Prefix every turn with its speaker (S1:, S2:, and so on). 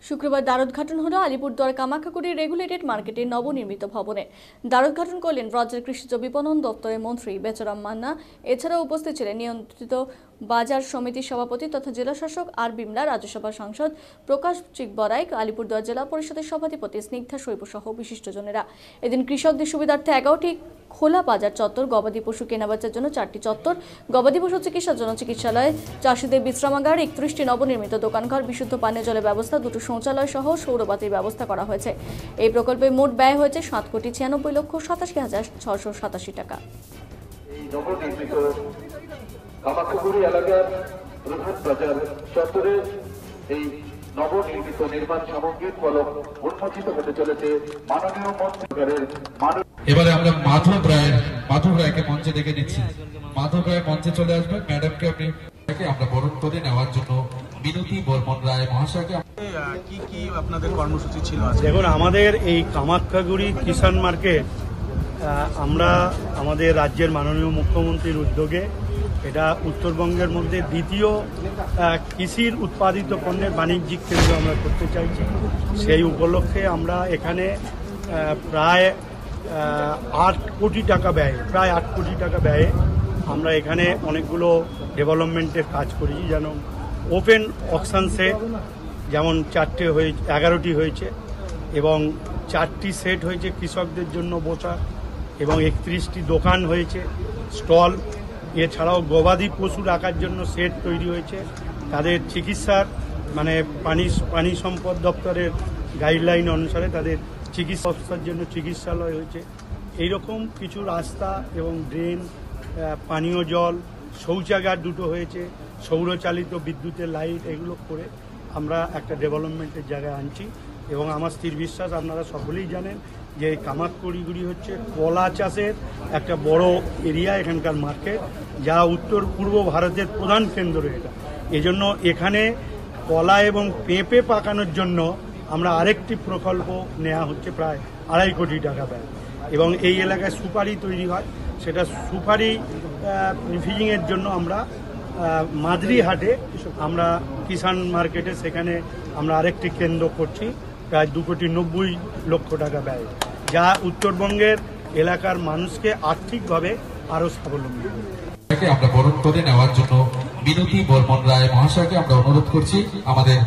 S1: শুক্রবার দ্বারোদ্ঘাটন হলো আলিপুরদুয়ার কামাখ্যাগুড়ি রেগুলেটেড মার্কেটের নবনির্মিত ভবনে। দ্বারোদ্ঘাটন করলেন রাজ্যের কৃষিজ বিপণন দপ্তরের মন্ত্রী বেচারাম মান্না। এছাড়াও উপস্থিত ছিলেন নিয়ন্ত্রিত বাজার সমিতির সভাপতি তথা জেলাশাসক আর বিমলা, রাজ্যসভা সাংসদ প্রকাশ চিকবরাই, আলিপুরদুয়ার জেলা পরিষদের সভাধিপতি স্নিগ্ধা শৈব সহ বিশিষ্টজনেরা। এদিন কৃষকদের সুবিধার্থে 11টি খোলা বাজার চত্বর, গবাদি পশু কেনাবেচার জন্য 4টি চত্বর, গবাদি পশু চিকিৎসার জন্য চিকিৎসালয়, চাষিদের বিশ্রামাগার, 31টি নবনির্মিত দোকানঘর, বিশুদ্ধ পানীয় জলের ব্যবস্থা, 2টি শৌচালয় সহ সৌরবাতির ব্যবস্থা করা হয়েছে। এই প্রকল্পে মোট ব্যয় হয়েছে 7,96,87,687 টাকা।
S2: এই নবনির্মিত কামাখ্যাগুড়ি এলাকার প্রধান বাজার চত্বরে এই নবনির্মিত নির্মাণ সামগ্রীর ফলক উন্মোচিত হতে চলেছে মাননীয় মন্ত্রীর।
S3: এবারে আমরা মাধব রায়কে মঞ্চে ডেকে নিচ্ছি। মাধব রায় মঞ্চে চলে আসবেন। ম্যাডামকে আমরা বরণ করে নেওয়ার জন্য বিনতি বর্মন রায় মহাশয়কে।
S4: কি আপনাদের কর্মসূচি ছিল?
S5: দেখুন, আমাদের এই কামাখ্যাগুড়ি কিষাণ মার্কেট আমরা আমাদের রাজ্যের মাননীয় মুখ্যমন্ত্রীর উদ্যোগে এটা উত্তরবঙ্গের মধ্যে দ্বিতীয় কৃষির উৎপাদিত পণ্যের বাণিজ্যিক কেন্দ্র আমরা করতে চাইছি। সেই উপলক্ষে আমরা এখানে প্রায় 8 কোটি টাকা ব্যয়ে আমরা এখানে অনেকগুলো ডেভেলপমেন্টের কাজ করেছি। যেন ওপেন অকশন সেট যেমন 11টি হয়েছে এবং 4টি সেট হয়েছে কৃষকদের জন্য বসার, এবং 31টি দোকান হয়েছে, স্টল। এছাড়াও গবাদি পশু রাখার জন্য সেট তৈরি হয়েছে। তাদের চিকিৎসার পানি সম্পদ দপ্তরের গাইডলাইন অনুসারে তাদের চিকিৎসার জন্য চিকিৎসালয় হয়েছে। এইরকম কিছু রাস্তা এবং ড্রেন, পানীয় জল, শৌচাগার 2টো হয়েছে, সৌরচালিত বিদ্যুতের লাইট, এগুলো করে আমরা একটা ডেভেলপমেন্টের জায়গায় আনছি। এবং আমার স্থির বিশ্বাস, আপনারা সকলেই জানেন যে কামাখ্যাগুড়ি হচ্ছে কলা চাষের একটা বড় এরিয়া, এখানকার মার্কেট, যা উত্তর পূর্ব ভারতের প্রধান কেন্দ্র এটা। এজন্য এখানে কলা এবং পেঁপে পাকানোর জন্য আমরা আরেকটি প্রকল্প নেওয়া হচ্ছে প্রায় 2.5 কোটি টাকা ব্যয়। এবং এই এলাকায় সুপারি তৈরি হয়, সেটা সুপারি রিফিজিংয়ের জন্য আমরা মাদরিহাটে আমরা কিষাণ মার্কেটে সেখানে আমরা আরেকটি কেন্দ্র করছি প্রায় 2,90,00,000 টাকা ব্যয়, যা উত্তরবঙ্গের এলাকার মানুষকে আর্থিকভাবে আরও স্বাবলম্বী
S3: আমরা বরণ করে নেওয়ার জন্য বিনতি বর্মন রায় মহাশয়কে আমরা অনুরোধ করছি। আমাদের